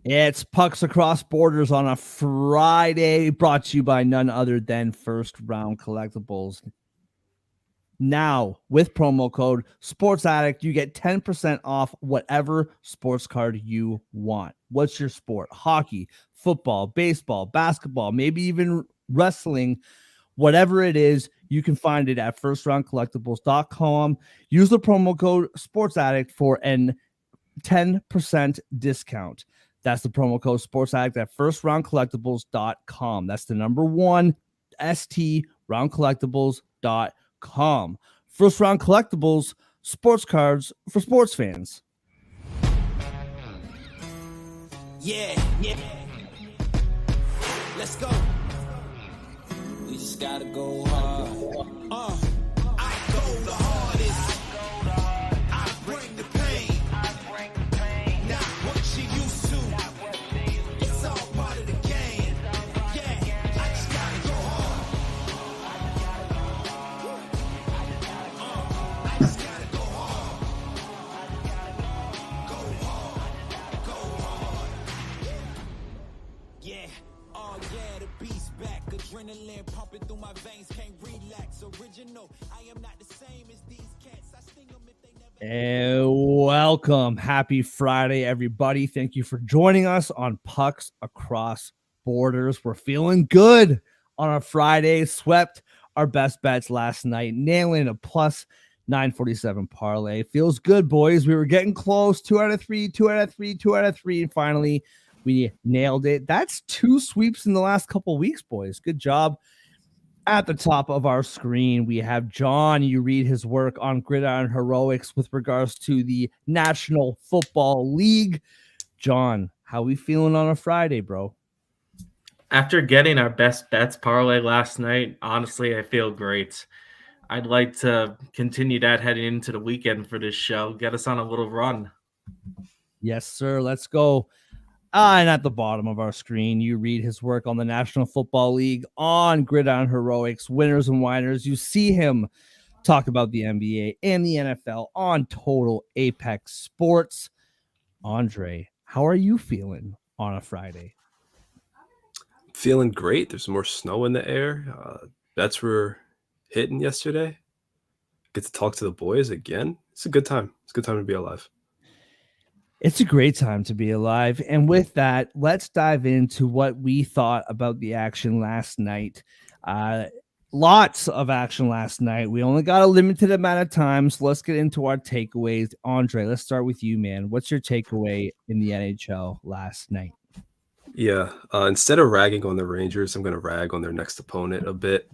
It's Pucks Across Borders on a Friday, brought to you by none other than First Round Collectibles. Now, with promo code Sports Addict, you get 10% off whatever sports card you want. What's your sport? Hockey, football, baseball, basketball, maybe even wrestling. Whatever it is, you can find it at firstroundcollectibles.com. Use the promo code Sports Addict for an 10% discount. That's the promo code Sports Addict at firstroundcollectibles.com. That's the number one, ST roundcollectibles.com. First Round Collectibles, sports cards for sports fans. Yeah. Let's go. We just gotta go hard. I go the hardest. I bring the pain. Not what you used to. It's all part of the game. Yeah, I just gotta go hard. I just gotta go hard. Go hard. Yeah. Oh yeah, the beast back. Adrenaline pumping through my veins. Can't relax. Original. I am not the same as these cats. I sting them if they never. And welcome. Happy Friday, everybody. Thank you for joining us on Pucks Across Borders. We're feeling good on a Friday. Swept our best bets last night, nailing a plus 947 parlay. Feels good, boys. We were getting close. 2 out of 3, 2 out of 3, 2 out of 3. And finally, we nailed it. That's 2 sweeps in the last couple of weeks, boys. Good job. At the top of our screen, we have John. You read his work on Gridiron Heroics with regards to the National Football League. John, how we feeling on a Friday, bro? After getting our best bets parlay last night, honestly, I feel great. I'd like to continue that heading into the weekend for this show. Get us on a little run. Yes, sir. Let's go. And at the bottom of our screen, you read his work on the National Football League on Gridiron Heroics, Winners and Whiners. You see him talk about the NBA and the NFL on Total Apex Sports. Andre, how are you feeling on a Friday? Feeling great. There's more snow in the air. Bets were hitting yesterday. Get to talk to the boys again. It's a good time. It's a good time to be alive. It's a great time to be alive. And with that, let's dive into what we thought about the action last night. Lots of action last night. We only got a limited amount of time, so let's get into our takeaways. Andre, let's start with you, man. What's your takeaway in the NHL last night? Yeah. Instead of ragging on the Rangers, I'm going to rag on their next opponent a bit.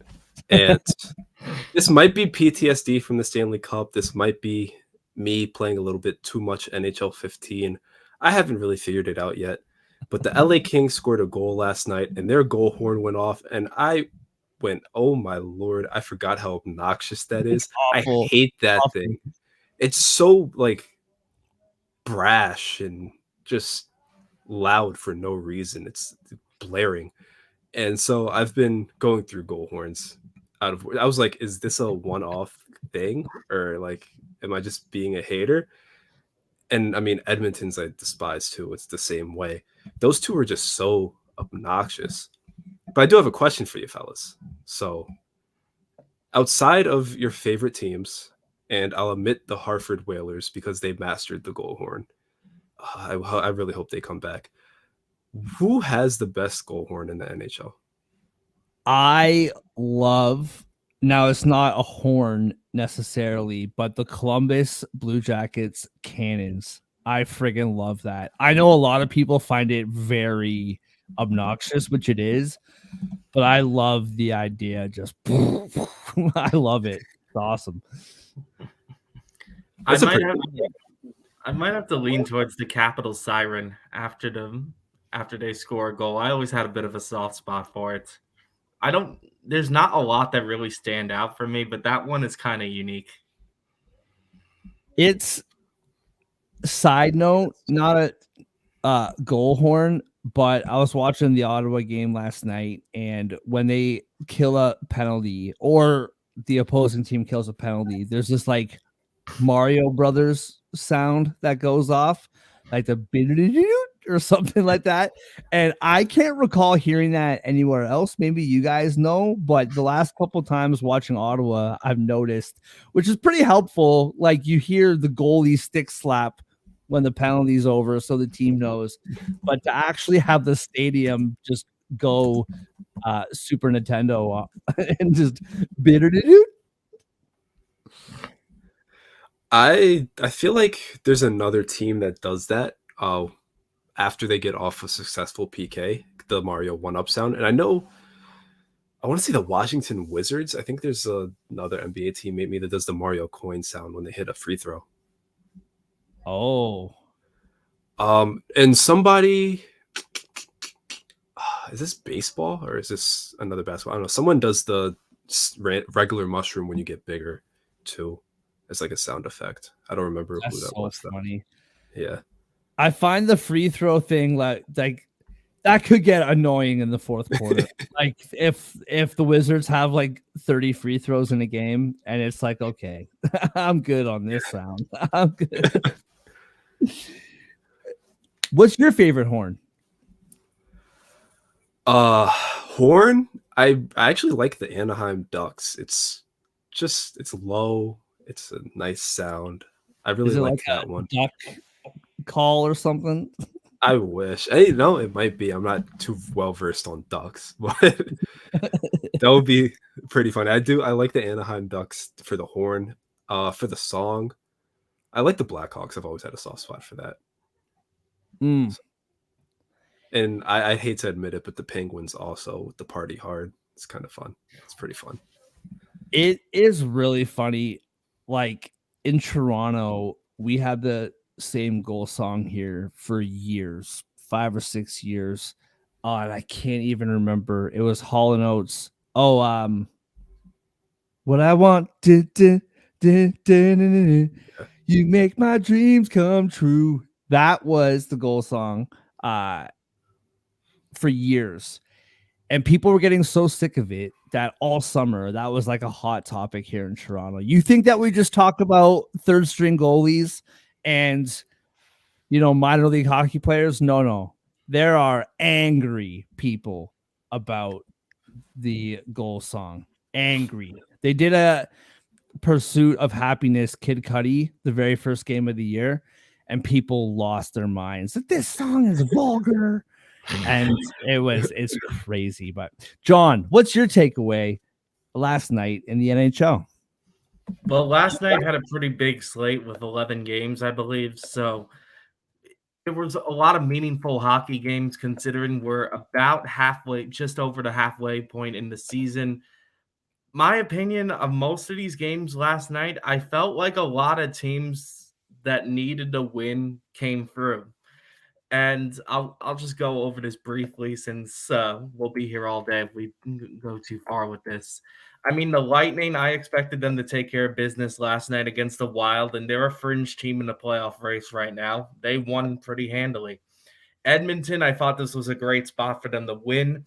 And this might be PTSD from the Stanley Cup. This might be me playing a little bit too much NHL 15. I haven't really figured it out yet. But the LA Kings scored a goal last night, and their goal horn went off. And I went, oh, my Lord. I forgot how obnoxious that is. I hate that thing. It's so, brash and just loud for no reason. It's blaring. And so I've been going through goal horns I was like, is this a one-off thing, or am I just being a hater? And I mean, Edmonton's I despise too. It's the same way. Those two are just so obnoxious. But I do have a question for you, fellas. So outside of your favorite teams, and I'll admit the Hartford Whalers because they mastered the goal horn. I really hope they come back. Who has the best goal horn in the NHL? I love, now it's not a horn necessarily, but the Columbus Blue Jackets cannons. I friggin' love that. I know a lot of people find it very obnoxious, which it is, but I love the idea. Just I love it. It's awesome. I might have to lean towards the Capital siren after they score a goal. I always had a bit of a soft spot for it. There's not a lot that really stand out for me, but that one is kind of unique. It's, side note, not a goal horn, but I was watching the Ottawa game last night, and when they kill a penalty or the opposing team kills a penalty, there's this Mario Brothers sound that goes off, like the or something like that. And I can't recall hearing that anywhere else. Maybe you guys know, but the last couple times watching Ottawa, I've noticed, which is pretty helpful. Like you hear the goalie stick slap when the penalty's over, so the team knows. But to actually have the stadium just go Super Nintendo and just bitter to do. I feel like there's another team that does that after they get off a successful PK, the Mario 1-up sound. And I want to say the Washington Wizards. I think there's another NBA team maybe that does the Mario coin sound when they hit a free throw. Oh. And somebody, is this baseball or is this another basketball? I don't know. Someone does the regular mushroom when you get bigger too. It's like a sound effect. I don't remember That's who that so was though. funny. Yeah. I find the free throw thing like that could get annoying in the fourth quarter. Like if the Wizards have like 30 free throws in a game and it's like, okay, I'm good on this sound. I'm good. What's your favorite horn? Horn. I actually like the Anaheim Ducks. It's low. It's a nice sound. I really Is it like like that a one. duck call or something? I wish. Hey, no, it might be. I'm not too well versed on ducks, but that would be pretty fun. I like the Anaheim Ducks for the horn. For the song, I like the Blackhawks. I've always had a soft spot for that. Mm. And I hate to admit it, but the Penguins also with the Party Hard. It's kind of fun. It's pretty fun. It is really funny. Like in Toronto, we had the same goal song here for years, 5 or 6 years. Oh, and I can't even remember. It was Hall and Oates. Oh, what I want, you make my dreams come true. That was the goal song for years. And people were getting so sick of it that all summer that was like a hot topic here in Toronto. You think that we just talk about third string goalies and minor league hockey players? No. There are angry people about the goal song. Angry. They did a Pursuit of Happiness Kid Cudi the very first game of the year, and people lost their minds that this song is vulgar. And it's crazy. But John, what's your takeaway last night in the NHL? Well, last night had a pretty big slate with 11 games, I believe. So there was a lot of meaningful hockey games considering we're about halfway, just over the halfway point in the season. My opinion of most of these games last night, I felt like a lot of teams that needed to win came through. And I'll just go over this briefly since we'll be here all day if we go too far with this. I mean, the Lightning, I expected them to take care of business last night against the Wild, and they're a fringe team in the playoff race right now. They won pretty handily. Edmonton, I thought this was a great spot for them to win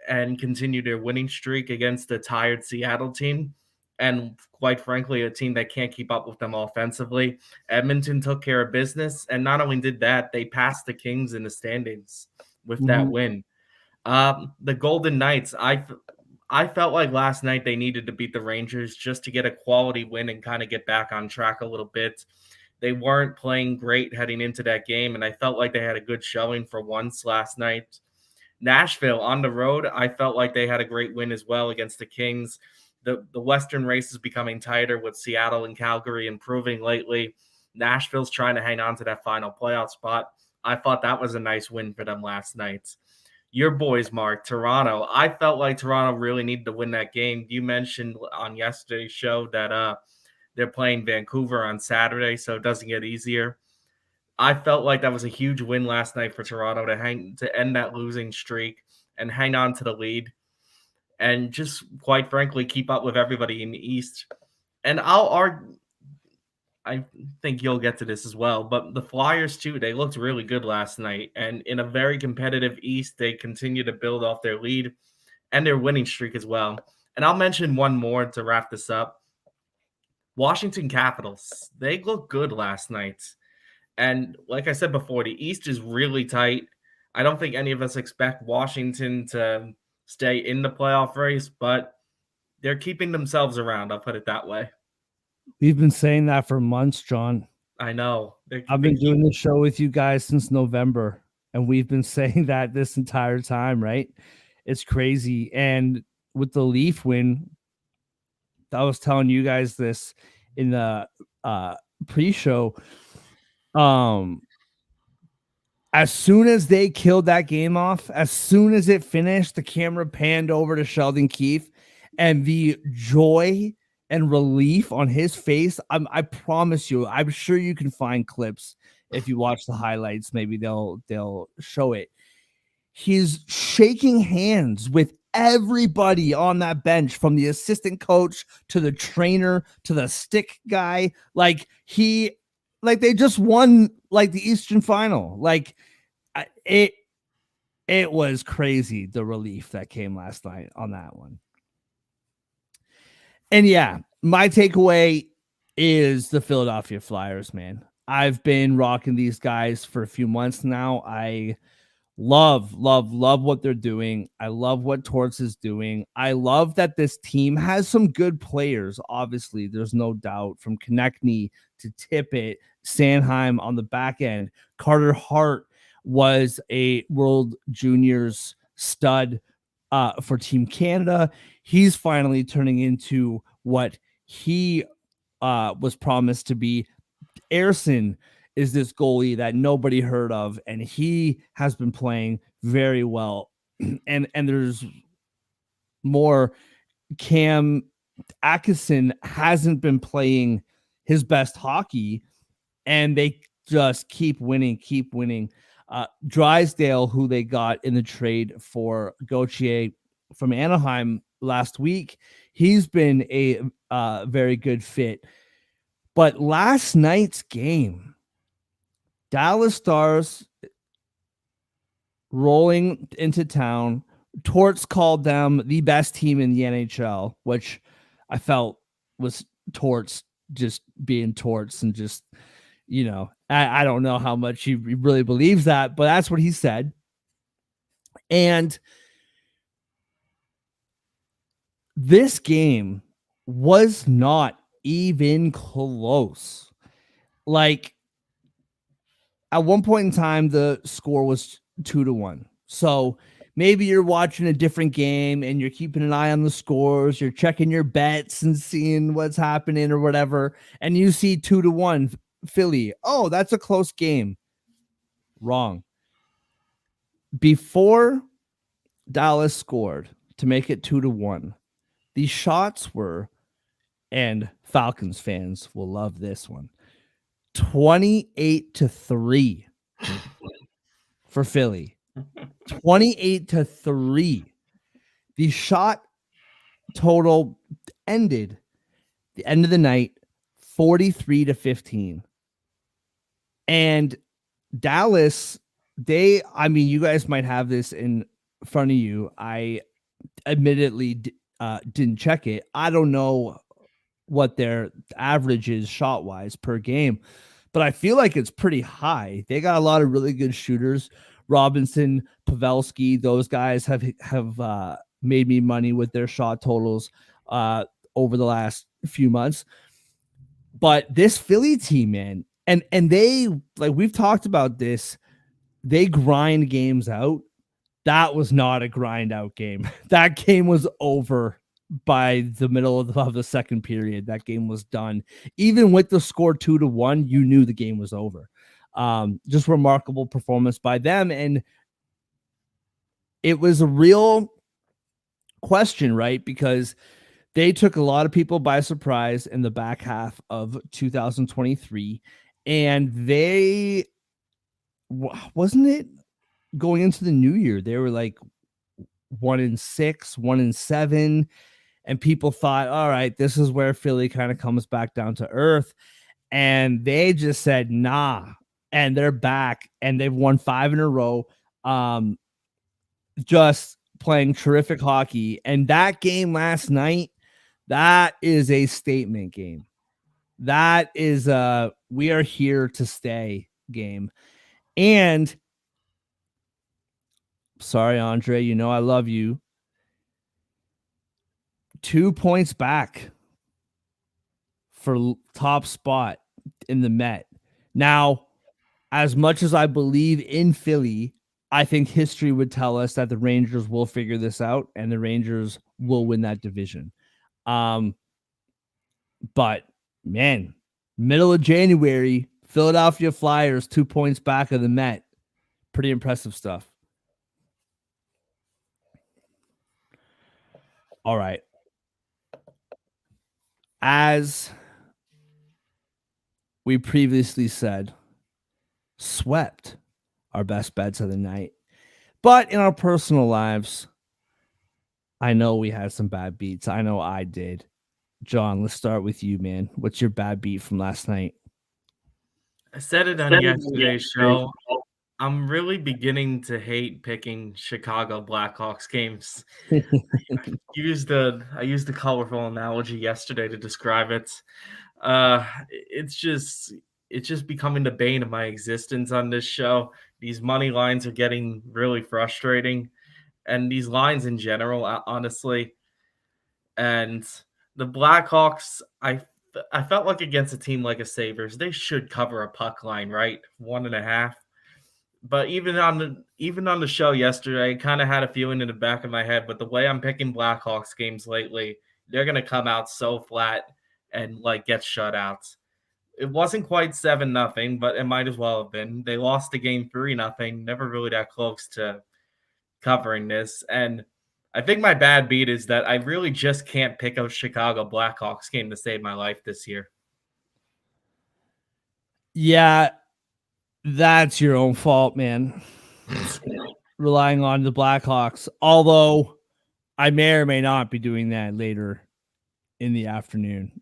and continue their winning streak against a tired Seattle team. And quite frankly, a team that can't keep up with them offensively. Edmonton took care of business. And not only did that, they passed the Kings in the standings with that win. The Golden Knights, I felt like last night they needed to beat the Rangers just to get a quality win and kind of get back on track a little bit. They weren't playing great heading into that game, and I felt like they had a good showing for once last night. Nashville on the road, I felt like they had a great win as well against the Kings. The Western race is becoming tighter with Seattle and Calgary improving lately. Nashville's trying to hang on to that final playoff spot. I thought that was a nice win for them last night. Your boys, Mark, Toronto. I felt like Toronto really needed to win that game. You mentioned on yesterday's show that they're playing Vancouver on Saturday, so it doesn't get easier. I felt like that was a huge win last night for Toronto to end that losing streak and hang on to the lead and just quite frankly keep up with everybody in the East. And I think you'll get to this as well, but the Flyers too, they looked really good last night. And in a very competitive East, they continue to build off their lead and their winning streak as well. And I'll mention one more to wrap this up. Washington Capitals, they looked good last night. And like I said before, the East is really tight. I don't think any of us expect Washington to stay in the playoff race, but they're keeping themselves around. I'll put it that way. We've been saying that for months, John. I know. I've been doing this show with you guys since November, and we've been saying that this entire time, right? It's crazy. And with the Leaf win, I was telling you guys this in the pre-show. As soon as they killed that game off, as soon as it finished, the camera panned over to Sheldon Keefe, and the joy and relief on his face. I promise you, I'm sure you can find clips if you watch the highlights. Maybe they'll show it. He's shaking hands with everybody on that bench, from the assistant coach to the trainer to the stick guy. Like they just won like the Eastern Final. Like it was crazy, the relief that came last night on that one. And yeah, my takeaway is the Philadelphia Flyers, man. I've been rocking these guys for a few months now. I love what they're doing. I love what Torts is doing. I love that this team has some good players. Obviously, there's no doubt, from Konechny to Tippett, Sanheim on the back end. Carter Hart was a World Juniors stud for Team Canada. He's finally turning into what he was promised to be. Ersson is this goalie that nobody heard of, and he has been playing very well. And there's more. Cam Atkinson hasn't been playing his best hockey, and they just keep winning. Drysdale, who they got in the trade for Gauthier from Anaheim last week, he's been a very good fit. But last night's game, Dallas Stars rolling into town. Torts called them the best team in the NHL, which I felt was Torts just being Torts, and just, I don't know how much he really believes that, but that's what he said. And this game was not even close. Like, at one point in time, the score was 2-1. So maybe you're watching a different game and you're keeping an eye on the scores. You're checking your bets and seeing what's happening or whatever. And you see 2-1 Philly. Oh, that's a close game. Wrong. Before Dallas scored to make it 2-1, the shots were, and Falcons fans will love this one, 28-3 for Philly. 28-3. The shot total ended the end of the night 43-15. And Dallas, you guys might have this in front of you. I admittedly didn't check it. I don't know what their average is shot wise per game, but I feel like it's pretty high. They got a lot of really good shooters. Robinson, Pavelski, those guys have made me money with their shot totals over the last few months. But this Philly team, man, and they, like, we've talked about this, they grind games out. That was not a grind out game. That game was over by the middle of the second period. That game was done. Even with the score 2-1, you knew the game was over. Just remarkable performance by them. And it was a real question, right? Because they took a lot of people by surprise in the back half of 2023. And they, wasn't it going into the new year, they were like 1-6, 1-7. And people thought, all right, this is where Philly kind of comes back down to earth. And they just said, nah. And they're back, and they've won 5 in a row. Just playing terrific hockey. And that game last night, that is a statement game. That is we are here to stay game. And sorry, Andre, you know I love you. 2 points back for top spot in the Met. Now, as much as I believe in Philly, I think history would tell us that the Rangers will figure this out and the Rangers will win that division. But man, middle of January, Philadelphia Flyers 2 points back of the Met. Pretty impressive stuff. All right. As we previously said, swept our best bets of the night. But in our personal lives, I know we had some bad beats. I know I did. John, let's start with you, man. What's your bad beat from last night? I said it on yesterday's show. I'm really beginning to hate picking Chicago Blackhawks games. I used the colorful analogy yesterday to describe it. It's just becoming the bane of my existence on this show. These money lines are getting really frustrating, and these lines in general, honestly. And the Blackhawks, I felt like against a team like a Sabres, they should cover a puck line, right? 1.5. But even on the show yesterday, I kind of had a feeling in the back of my head. But the way I'm picking Blackhawks games lately, they're gonna come out so flat and like get shut out. It wasn't quite 7-0, but it might as well have been. They lost the game 3-0. Never really that close to covering this. And I think my bad beat is that I really just can't pick a Chicago Blackhawks game to save my life this year. Yeah, that's your own fault, man. Relying on the Blackhawks. Although I may or may not be doing that later in the afternoon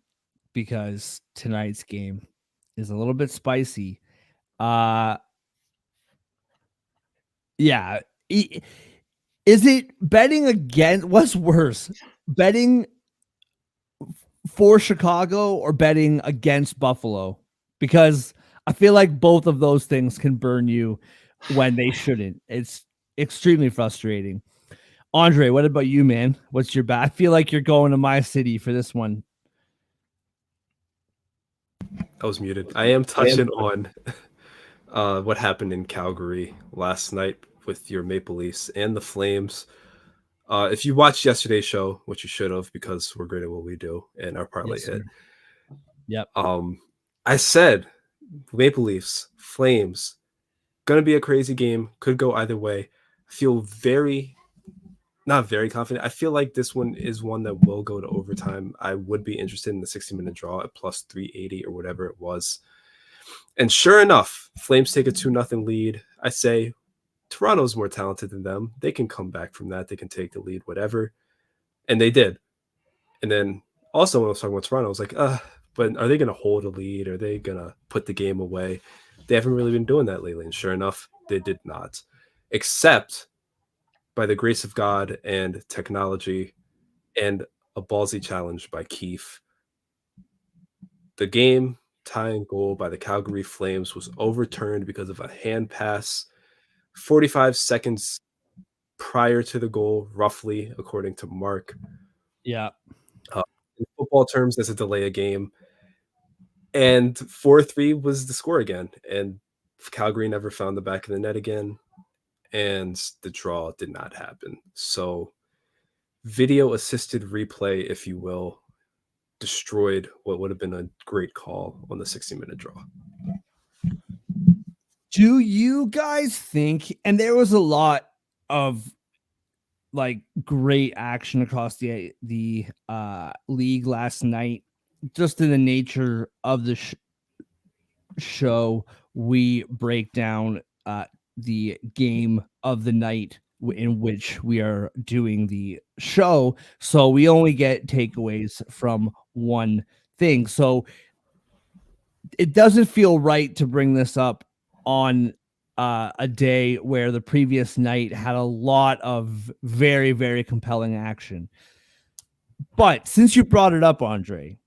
because tonight's game is a little bit spicy. Yeah. Is it betting against? What's worse, betting for Chicago or betting against Buffalo? Because I feel like both of those things can burn you when they shouldn't. It's extremely frustrating. Andre, what about you, man? What's your bad? I feel like you're going to my city for this one. I was muted. I am touching on what happened in Calgary last night with your Maple Leafs and the Flames. If you watched yesterday's show, which you should have because we're great at what we do and our parlay hit. Yep. I said Maple Leafs, Flames, gonna be a crazy game. Could go either way. I feel not very confident. I feel like this one is one that will go to overtime. I would be interested in the 60-minute draw at plus 380 or whatever it was. And sure enough, Flames take a 2-0 lead. I say Toronto's more talented than them. They can come back from that. They can take the lead, whatever. And they did. And then also when I was talking about Toronto, I was like, but are they going to hold a lead? Are they going to put the game away? They haven't really been doing that lately. And sure enough, they did not. Except by the grace of God and technology and a ballsy challenge by Keefe. The game tying goal by the Calgary Flames was overturned because of a hand pass 45 seconds prior to the goal, roughly, according to Mark. Yeah. In football terms, that's a delay of game. And 4-3 was the score again. And Calgary never found the back of the net again. And the draw did not happen. So video assisted replay, if you will, destroyed what would have been a great call on the 60-minute draw. Do you guys think, and there was a lot of like great action across the league last night, just in the nature of the show, we break down the game of the night in which we are doing the show. So we only get takeaways from one thing. So it doesn't feel right to bring this up on a day where the previous night had a lot of very, very compelling action. But since you brought it up, Andre,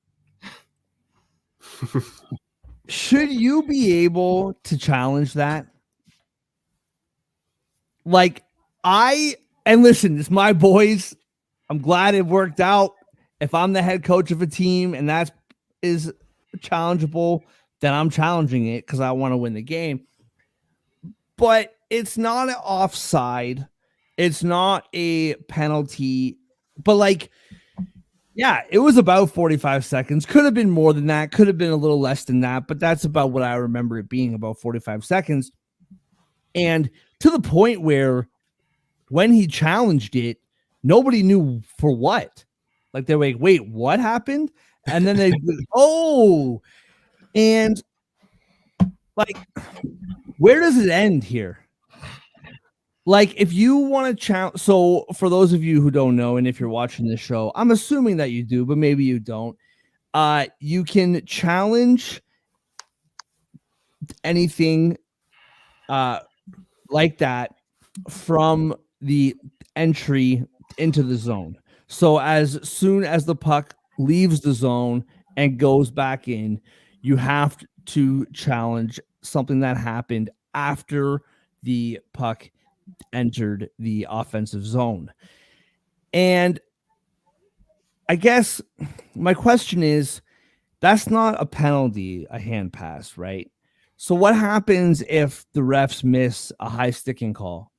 should you be able to challenge that? Like, and listen, it's my boys. I'm glad it worked out. If I'm the head coach of a team and that is challengeable, then I'm challenging it because I want to win the game. But it's not an offside. It's not a penalty. But like, yeah, it was about 45 seconds. Could have been more than that. Could have been a little less than that. But that's about what I remember it being, about 45 seconds. And to the point where when he challenged it, nobody knew for what. Like, they're like, wait, what happened? And then they, oh, and like, where does it end here? Like, if you want to challenge, so for those of you who don't know, and if you're watching this show, I'm assuming that you do, but maybe you don't. You can challenge anything like that from the entry into the zone. So as soon as the puck leaves the zone and goes back in, you have to challenge something that happened after the puck entered the offensive zone. And I guess my question is, that's not a penalty, a hand pass, right? So what happens if the refs miss a high sticking call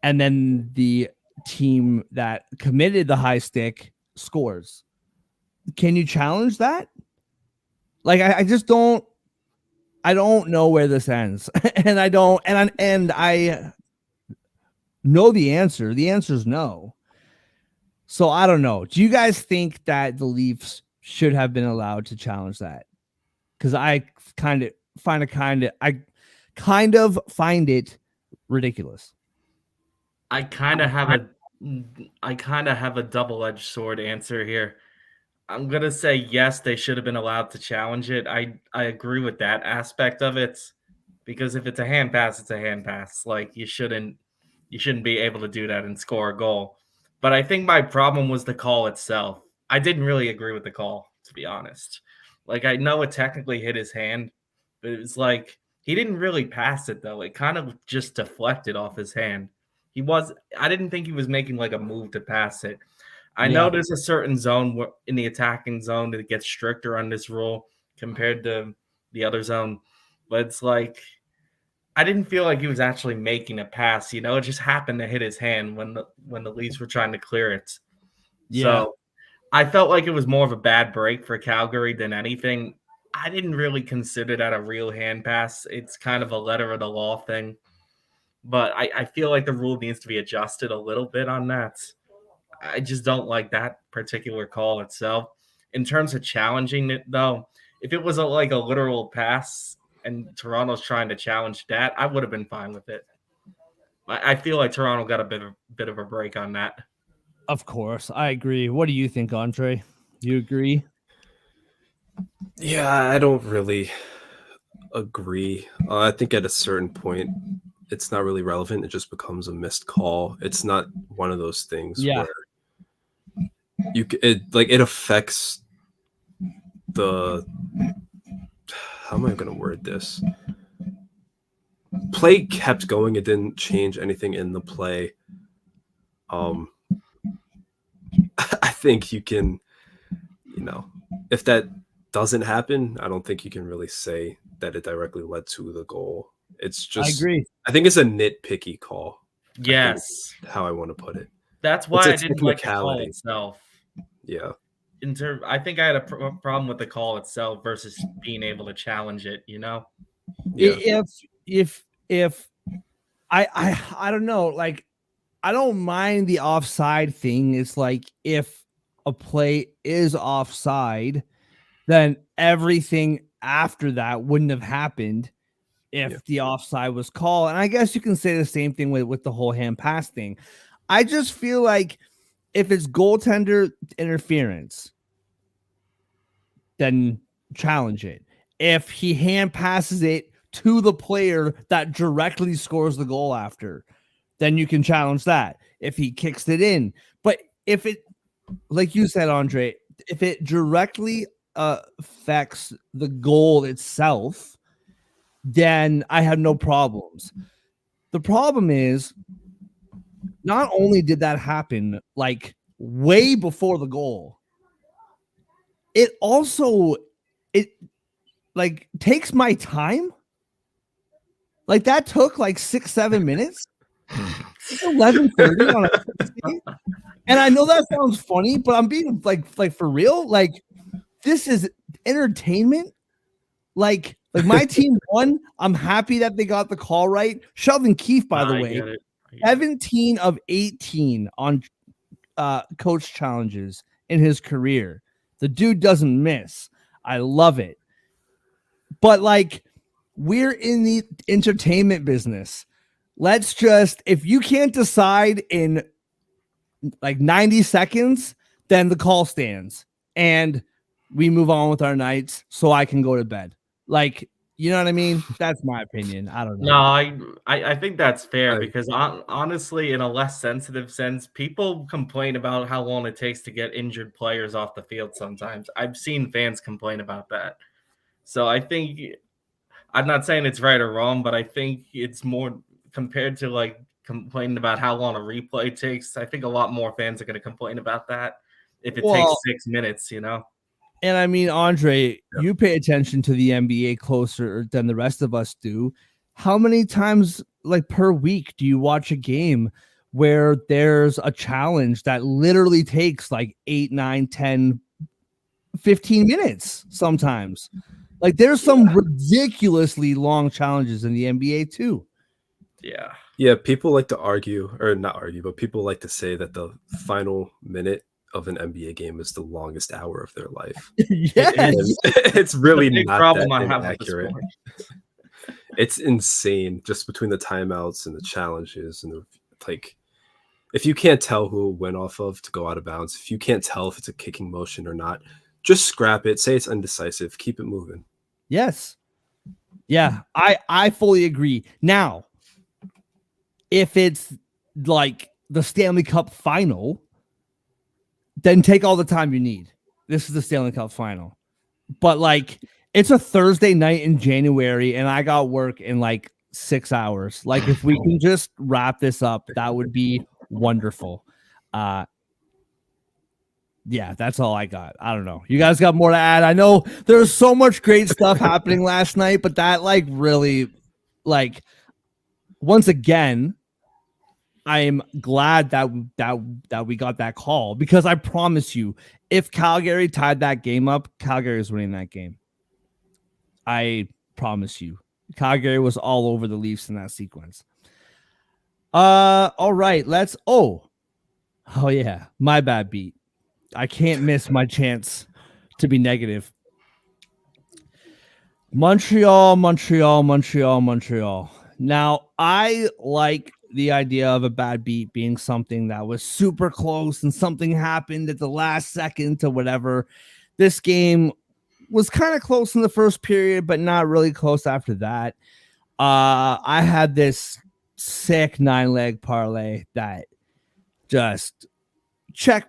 and then the team that committed the high stick scores? Can you challenge that? Like, I just don't. I don't know where this ends, and I don't. And I know the answer. The answer is no. So I don't know. Do you guys think that the Leafs should have been allowed to challenge that? Because I kind of find it ridiculous. I kind of have a double-edged sword answer here. I'm gonna say yes, they should have been allowed to challenge it. I agree with that aspect of it, because if it's a hand pass, it's a hand pass. Like, you shouldn't be able to do that and score a goal. But I think my problem was the call itself. I didn't really agree with the call, to be honest. Like, I know it technically hit his hand, but it was like he didn't really pass it though. It kind of just deflected off his hand. I didn't think he was making like a move to pass it. I know there's a certain zone in the attacking zone that gets stricter on this rule compared to the other zone, but it's like I didn't feel like he was actually making a pass. You know, it just happened to hit his hand when the Leafs were trying to clear it. Yeah. So I felt like it was more of a bad break for Calgary than anything. I didn't really consider that a real hand pass. It's kind of a letter of the law thing, but I feel like the rule needs to be adjusted a little bit on that. I just don't like that particular call itself. In terms of challenging it, though, if it was like a literal pass and Toronto's trying to challenge that, I would have been fine with it. I feel like Toronto got a bit of a break on that. Of course, I agree. What do you think, Andre? Do you agree? Yeah, I don't really agree. I think at a certain point, it's not really relevant. It just becomes a missed call. It's not one of those things where it affects the, how am I going to word this? Play kept going. It didn't change anything in the play. I think you can, if that doesn't happen, I don't think you can really say that it directly led to the goal. It's just, I agree. I think it's a nitpicky call. Yes, how I want to put it. That's why I didn't like the call itself. Yeah. I think I had a problem with the call itself versus being able to challenge it. You know. Yeah. If I don't know, like, I don't mind the offside thing. It's like, if a play is offside, then everything after that wouldn't have happened if the offside was called. And I guess you can say the same thing with the whole hand pass thing. I just feel like if it's goaltender interference, then challenge it. If he hand passes it to the player that directly scores the goal after, then you can challenge that. If he kicks it in. But if it, like you said, Andre, if it directly affects the goal itself, then I have no problems. The problem is, not only did that happen like way before the goal, it also it like takes my time. Like that took like 6-7 minutes. It's 11:30 on a Tuesday. And I know that sounds funny, but I'm being like for real. Like this is entertainment. Like my team won. I'm happy that they got the call right. Sheldon Keefe, by the I way, get it. 17 of 18 on coach challenges in his career. The dude doesn't miss. I love it. But like, we're in the entertainment business. Let's just, if you can't decide in like 90 seconds, then the call stands and we move on with our nights so I can go to bed. Like, you know what I mean? That's my opinion. I don't know. No, I think that's fair I- because honestly, in a less sensitive sense, people complain about how long it takes to get injured players off the field sometimes. I've seen fans complain about that. So I think I'm not saying it's right or wrong, but I think it's more compared to like complaining about how long a replay takes. I think a lot more fans are going to complain about that if it takes Well, 6 minutes, you know? and I mean, Andre, you pay attention to the NBA closer than the rest of us do. How many times, like per week, do you watch a game where there's a challenge that literally takes like 8, 9, 10, 15 minutes sometimes? Like there's some ridiculously long challenges in the NBA too. Yeah. Yeah, people like to argue, or not argue, but people like to say that the final minute of an NBA game is the longest hour of their life. Yes. It's It's really a big not problem that I have with the inaccurate. sport. It's insane just between the timeouts and the challenges and the like. If you can't tell who it went off of to go out of bounds, if you can't tell if it's a kicking motion or not, just scrap it. Say it's undecisive. Keep it moving. Yes. Yeah, I fully agree. Now, if it's like the Stanley Cup final, then take all the time you need. This is the Stanley Cup final. But like it's a Thursday night in January and I got work in like 6 hours. Like if we can just wrap this up, that would be wonderful. Yeah, that's all I got. I don't know. You guys got more to add? I know there was so much great stuff happening last night, but that like really like once again, I am glad that we got that call because I promise you, if Calgary tied that game up, Calgary is winning that game. I promise you. Calgary was all over the Leafs in that sequence. All right, let's oh yeah, my bad beat. I can't miss my chance to be negative. Montreal. Now, I like the idea of a bad beat being something that was super close and something happened at the last second to whatever. This game was kind of close in the first period, but not really close after that. I had this sick 9-leg parlay that just check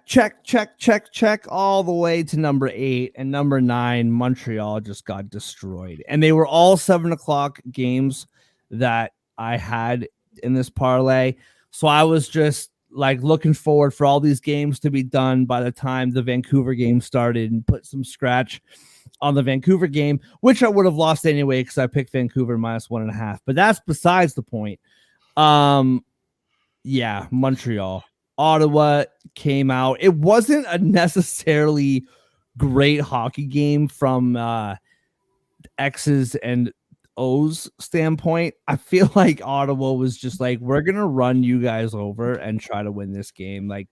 all the way to number 8 and number 9. Montreal just got destroyed, and they were all 7:00 games that I had in this parlay. So I was just like looking forward for all these games to be done by the time the Vancouver game started and put some scratch on the Vancouver game, which I would have lost anyway because I picked Vancouver -1.5. But that's besides the point. Yeah, Montreal. Ottawa came out. It wasn't a necessarily great hockey game from X's and O's standpoint. I feel like Ottawa was just like, we're going to run you guys over and try to win this game. Like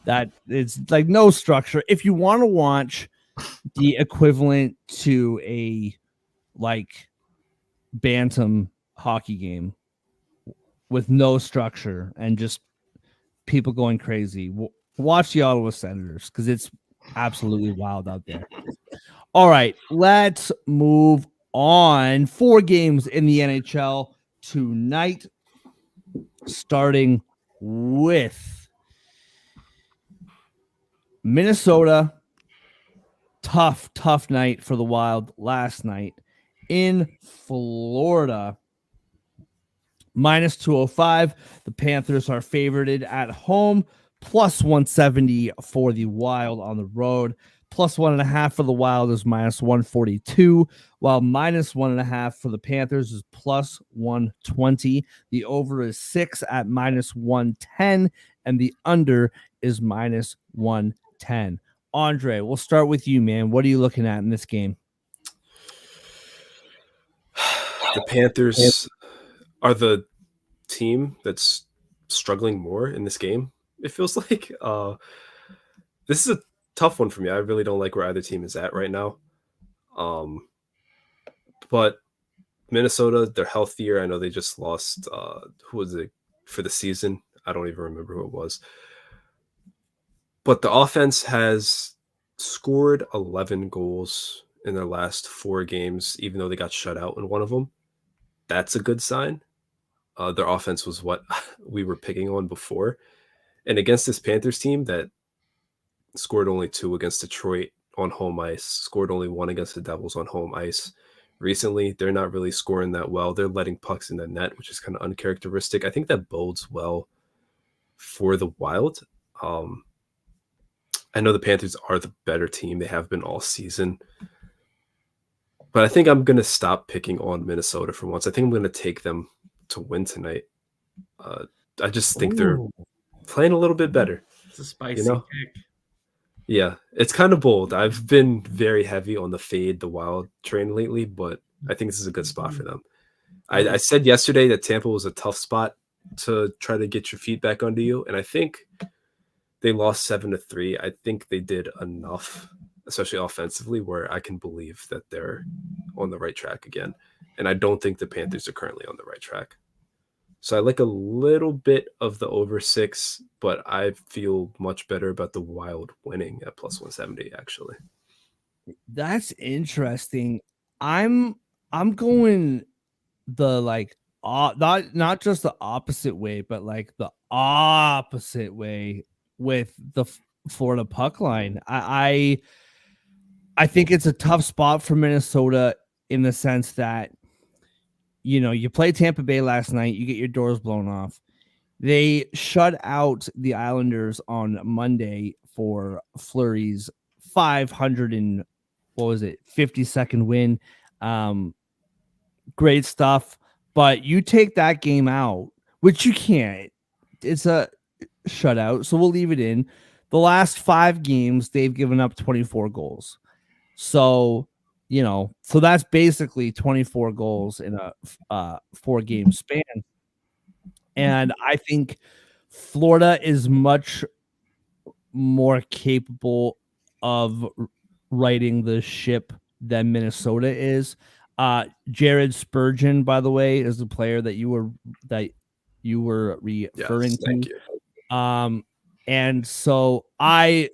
that, it's like no structure. If you want to watch the equivalent to a like bantam hockey game with no structure and just people going crazy, watch the Ottawa Senators because it's absolutely wild out there. All right, let's move on. 4 games in the NHL tonight, starting with Minnesota tough night for the Wild last night in Florida. Minus 205. The Panthers are favorited at home. Plus 170 for the Wild on the road. Plus 1.5 for the Wild is minus 142, while minus 1.5 for the Panthers is plus 120. The over is 6 at minus 110, and the under is minus 110. Andre, we'll start with you, man. What are you looking at in this game? The Panthers are the team that's struggling more in this game. It feels like this is a tough one for me. I really don't like where either team is at right now. But Minnesota, they're healthier. I know they just lost who was it for the season? I don't even remember who it was. But the offense has scored 11 goals in their last 4 games, even though they got shut out in one of them. That's a good sign. Their offense was what we were picking on before. And against this Panthers team that scored only 2 against Detroit on home ice, scored only 1 against the Devils on home ice. Recently, they're not really scoring that well. They're letting pucks in the net, which is kind of uncharacteristic. I think that bodes well for the Wild. I know the Panthers are the better team. They have been all season. But I think I'm going to stop picking on Minnesota for once. I think I'm going to take them to win tonight. I just think they're playing a little bit better. It's a spicy pick. Yeah, it's kind of bold. I've been very heavy on the fade the Wild train lately, but I think this is a good spot for them. I said yesterday that Tampa was a tough spot to try to get your feet back under you, and I think they lost 7-3. I think they did enough, especially offensively, where I can believe that they're on the right track again. And I don't think the Panthers are currently on the right track. So I like a little bit of the over 6, but I feel much better about the Wild winning at plus 170, actually. That's interesting. I'm going the like not just the opposite way, but like the opposite way with the Florida puck line. I think it's a tough spot for Minnesota in the sense that, you know, you play Tampa Bay last night, you get your doors blown off. They shut out the Islanders on Monday for Fleury's 50-second win. Great stuff. But you take that game out, which you can't. It's a shutout, so we'll leave it in. The last 5 games, they've given up 24 goals. So, you know, so that's basically 24 goals in a 4-game span. And I think Florida is much more capable of righting the ship than Minnesota is. Jared Spurgeon, by the way, is the player that you were referring to. Thank you. And so I've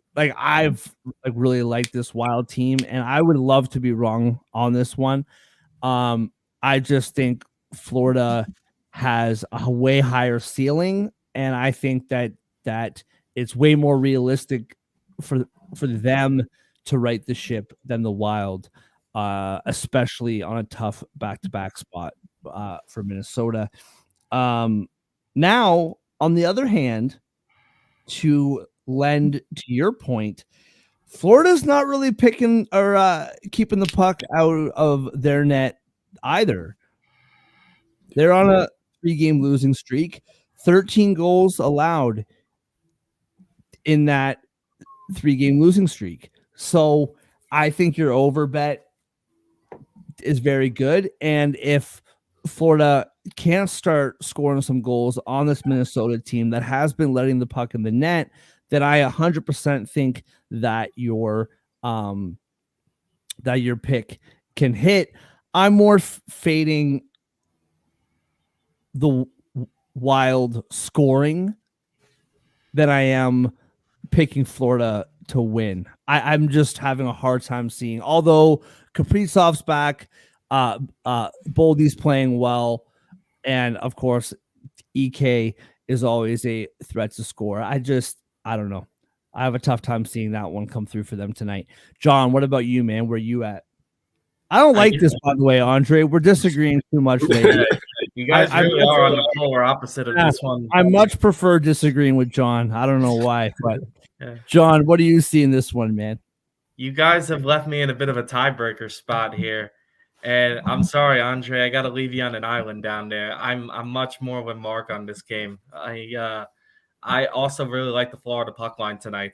really liked this Wild team, and I would love to be wrong on this one. I just think Florida has a way higher ceiling, and I think that it's way more realistic for them to right the ship than the Wild, especially on a tough back-to-back spot for Minnesota. Now, on the other hand, to lend to your point, Florida's not really picking or keeping the puck out of their net either. They're on a 3-game losing streak, 13 goals allowed in that 3-game losing streak. So I think your over bet is very good. And if Florida can't start scoring some goals on this Minnesota team that has been letting the puck in the net, then I 100% think that your pick can hit. I'm more fading the Wild scoring than I am picking Florida to win. I'm just having a hard time seeing, although Kaprizov's back, Boldy's playing well, and of course EK is always a threat to score. I don't know. I have a tough time seeing that one come through for them tonight. John, what about you, man? Where you at? I don't like this, by the way, Andre. We're disagreeing too much lately. You guys really are on the polar opposite of this one. I much prefer disagreeing with John. I don't know why, but Yeah. John, what do you see in this one, man? You guys have left me in a bit of a tiebreaker spot here. And I'm sorry, Andre, I got to leave you on an island down there. I'm much more with Mark on this game. I also really like the Florida puck line tonight,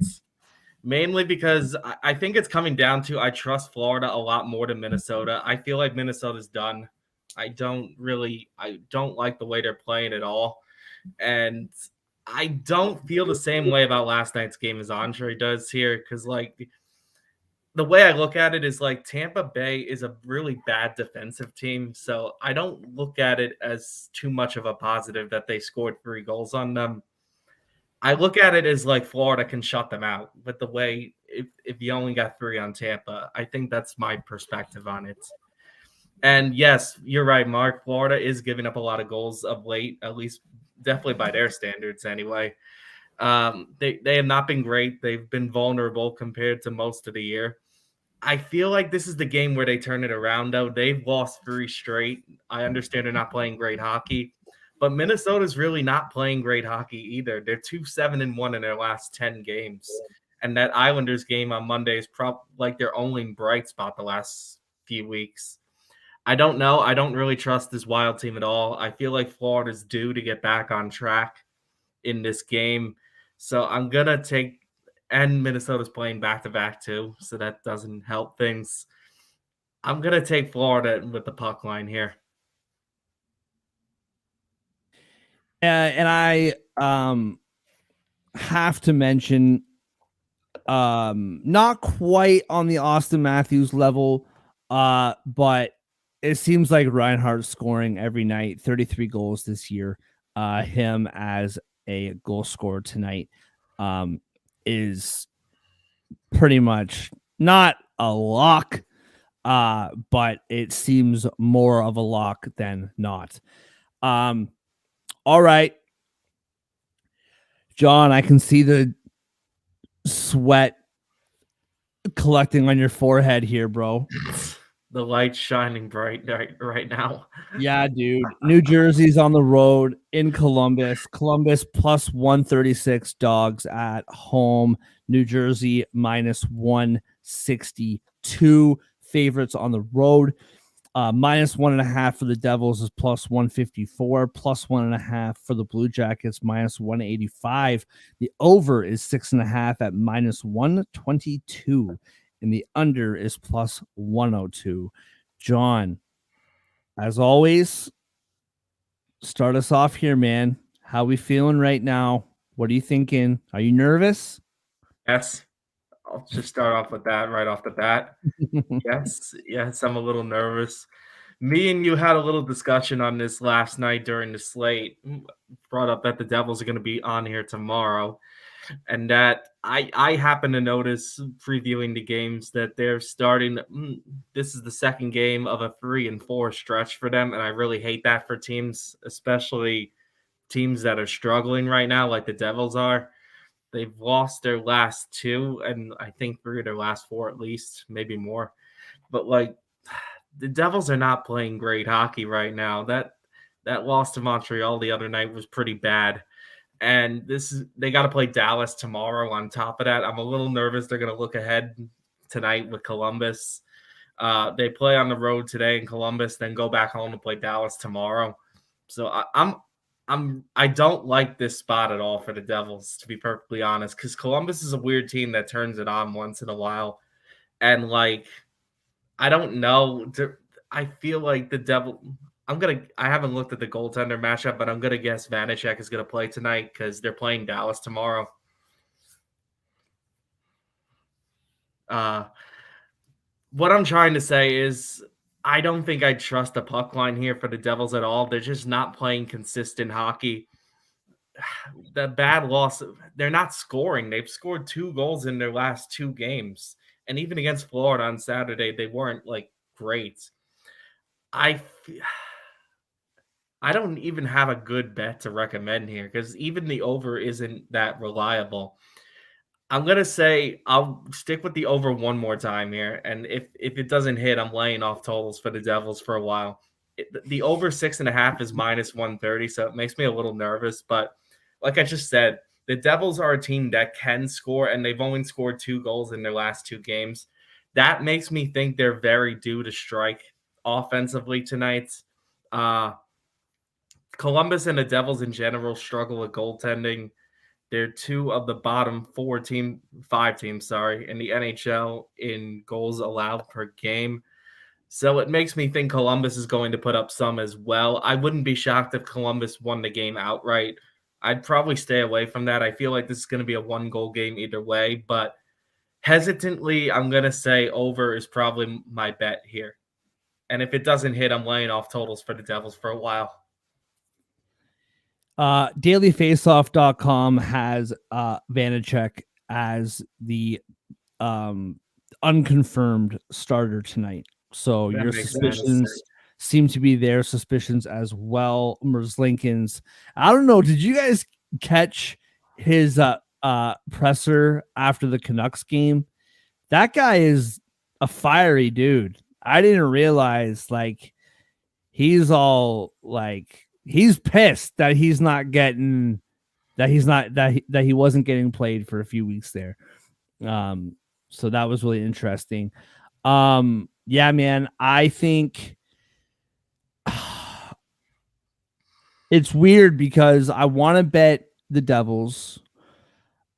mainly because I think it's coming down to I trust Florida a lot more than Minnesota. I feel like Minnesota's done. I don't like the way they're playing at all. And I don't feel the same way about last night's game as Andre does here, because like the way I look at it is like Tampa Bay is a really bad defensive team. So I don't look at it as too much of a positive that they scored 3 goals on them. I look at it as like Florida can shut them out with the way if you only got 3 on Tampa. I think that's my perspective on it. And yes, you're right, Mark. Florida is giving up a lot of goals of late, at least definitely by their standards anyway. They have not been great. They've been vulnerable compared to most of the year. I feel like this is the game where they turn it around, though. They've lost 3 straight. I understand they're not playing great hockey, but Minnesota's really not playing great hockey either. They're 2-7-1 in their last 10 games. And that Islanders game on Monday is like their only bright spot the last few weeks. I don't know. I don't really trust this Wild team at all. I feel like Florida's due to get back on track in this game. So I'm going to take – and Minnesota's playing back-to-back too, so that doesn't help things. I'm going to take Florida with the puck line here. And I have to mention not quite on the Austin Matthews level, but it seems like Reinhardt's scoring every night, 33 goals this year. Him as a goal scorer tonight is pretty much not a lock, but it seems more of a lock than not. All right, John, I can see the sweat collecting on your forehead here, bro. The light's shining bright right now. Yeah, dude. New Jersey's on the road in Columbus. Columbus plus 136 dogs at home. New Jersey minus 162 favorites on the road. Minus 1.5 for the Devils is plus 154. Plus 1.5 for the Blue Jackets, minus 185. The over is 6.5 at minus 122. And the under is plus 102. John, as always, start us off here, man. How we feeling right now? What are you thinking? Are you nervous? Yes. I'll just start off with that right off the bat. Yes, I'm a little nervous. Me and you had a little discussion on this last night during the slate. Brought up that the Devils are going to be on here tomorrow. And that I happen to notice previewing the games that they're starting. This is the second game of a 3-4 stretch for them. And I really hate that for teams, especially teams that are struggling right now, like the Devils are. They've lost their last 2, and I think 3 of their last 4 at least, maybe more. But like the Devils are not playing great hockey right now. That loss to Montreal the other night was pretty bad. And they got to play Dallas tomorrow on top of that. I'm a little nervous. They're going to look ahead tonight with Columbus. They play on the road today in Columbus, then go back home to play Dallas tomorrow. So I don't like this spot at all for the Devils, to be perfectly honest, because Columbus is a weird team that turns it on once in a while. And like, I don't know. I feel like the Devil. I haven't looked at the goaltender matchup, but I'm gonna guess Vanacek is gonna play tonight because they're playing Dallas tomorrow. What I'm trying to say is I don't think I trust a puck line here for the Devils at all. They're just not playing consistent hockey. The bad loss, they're not scoring. They've scored 2 goals in their last 2 games. And even against Florida on Saturday, they weren't like great. I don't even have a good bet to recommend here because even the over isn't that reliable. I'm gonna say I'll stick with the over one more time here, and if it doesn't hit, I'm laying off totals for the Devils for a while. The over 6.5 is -130, so it makes me a little nervous. But like I just said, the Devils are a team that can score, and they've only scored 2 goals in their last 2 games. That makes me think they're very due to strike offensively tonight. Uh, Columbus and the Devils in general struggle with goaltending. They're 2 of the bottom 5 teams, in the NHL in goals allowed per game. So it makes me think Columbus is going to put up some as well. I wouldn't be shocked if Columbus won the game outright. I'd probably stay away from that. I feel like this is going to be a 1-goal game either way, but hesitantly, I'm going to say over is probably my bet here. And if it doesn't hit, I'm laying off totals for the Devils for a while. Dailyfaceoff.com has Vanacek as the unconfirmed starter tonight. So That your makes suspicions sense. seem to be their suspicions as well. Merzlikins. I don't know. Did you guys catch his presser after the Canucks game? That guy is a fiery dude. I didn't realize he's all he's pissed that he's not getting that he wasn't getting played for a few weeks there. So that was really interesting. Yeah, man, I think it's weird because I want to bet the Devils.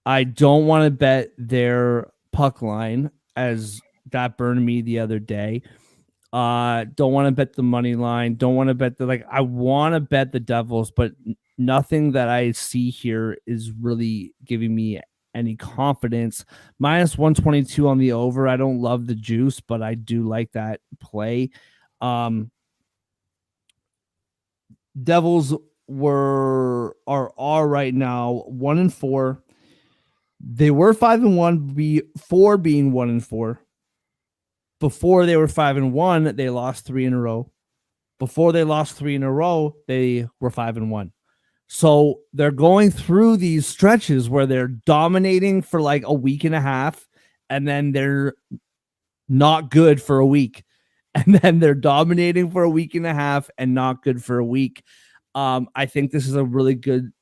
I don't want to bet their puck line, as that burned me the other day. Don't want to bet the money line. Don't want to bet I want to bet the Devils, but nothing that I see here is really giving me any confidence. -122 on the over. I don't love the juice, but I do like that play. Devils are right now 1-4. They were 5-1 before being 1-4. Before they were 5-1, they lost 3 in a row. Before they lost 3 in a row, they were 5-1. So they're going through these stretches where they're dominating for like a week and a half, and then they're not good for a week. And then they're dominating for a week and a half and not good for a week. I think this is a really good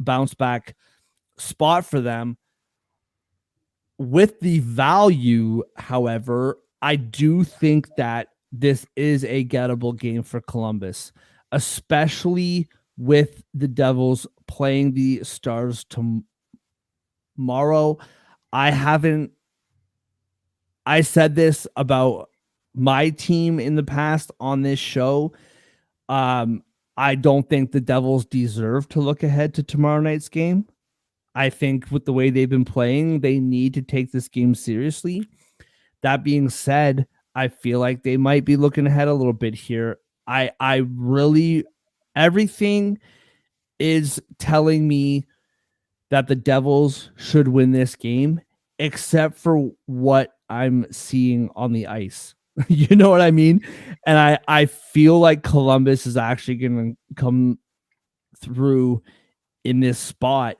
bounce back spot for them. With the value, however, I do think that this is a gettable game for Columbus, especially with the Devils playing the Stars tomorrow. I said this about my team in the past on this show. I don't think the Devils deserve to look ahead to tomorrow night's game. I think with the way they've been playing, they need to take this game seriously. That being said, I feel like they might be looking ahead a little bit here. I really, everything is telling me that the Devils should win this game, except for what I'm seeing on the ice. You know what I mean? And I feel like Columbus is actually going to come through in this spot.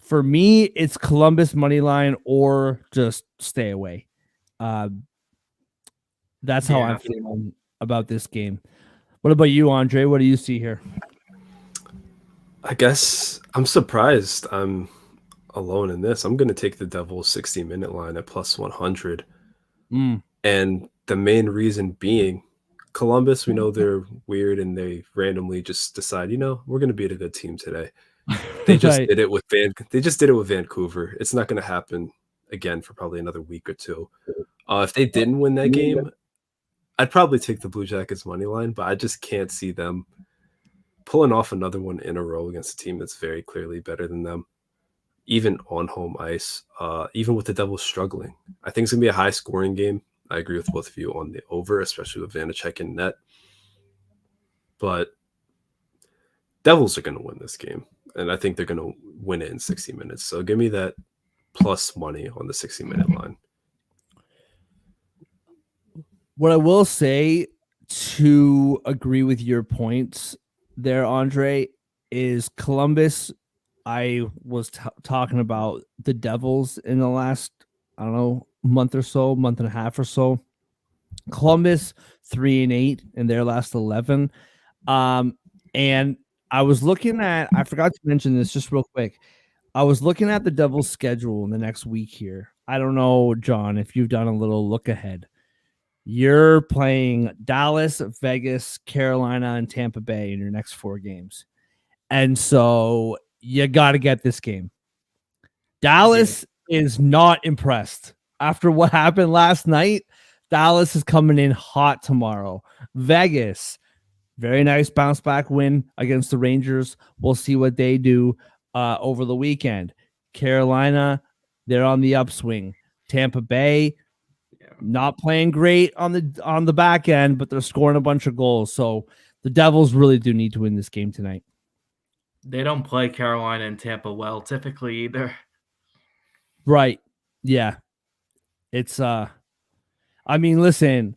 For me, it's Columbus money line or just stay away. That's how I'm feeling about this game. What about you, Andre? What do you see here? I guess I'm surprised I'm alone in this. I'm going to take the Devils 60-minute line at +100. And the main reason being Columbus, we know they're weird and they randomly just decide, we're going to beat a good team today. They just did it with Vancouver. It's not going to happen again for probably another week or two. If they didn't win that game, I'd probably take the Blue Jackets money line, but I just can't see them pulling off another one in a row against a team that's very clearly better than them, even on home ice, even with the Devils struggling. I think it's going to be a high-scoring game. I agree with both of you on the over, especially with Vanacek in net. But Devils are going to win this game, and I think they're going to win it in 60 minutes. So give me that plus money on the 60-minute line. What I will say to agree with your points there, Andre, is Columbus I was talking about the Devils in the last, I don't know, month or so, month and a half or so. Columbus 3-8 in their last 11. And I was looking at, I forgot to mention this just real quick. I was looking at the Devils' schedule in the next week here. I don't know, John, if you've done a little look ahead. You're playing Dallas, Vegas, Carolina, and Tampa Bay in your next 4 games. And so you got to get this game. Dallas is not impressed after what happened last night. Dallas is coming in hot tomorrow. Vegas, very nice bounce back win against the Rangers. We'll see what they do over the weekend. Carolina, they're on the upswing. Tampa Bay, not playing great on the back end, but they're scoring a bunch of goals. So the Devils really do need to win this game tonight. They don't play Carolina and Tampa well typically either. Right. Yeah. It's I mean, listen,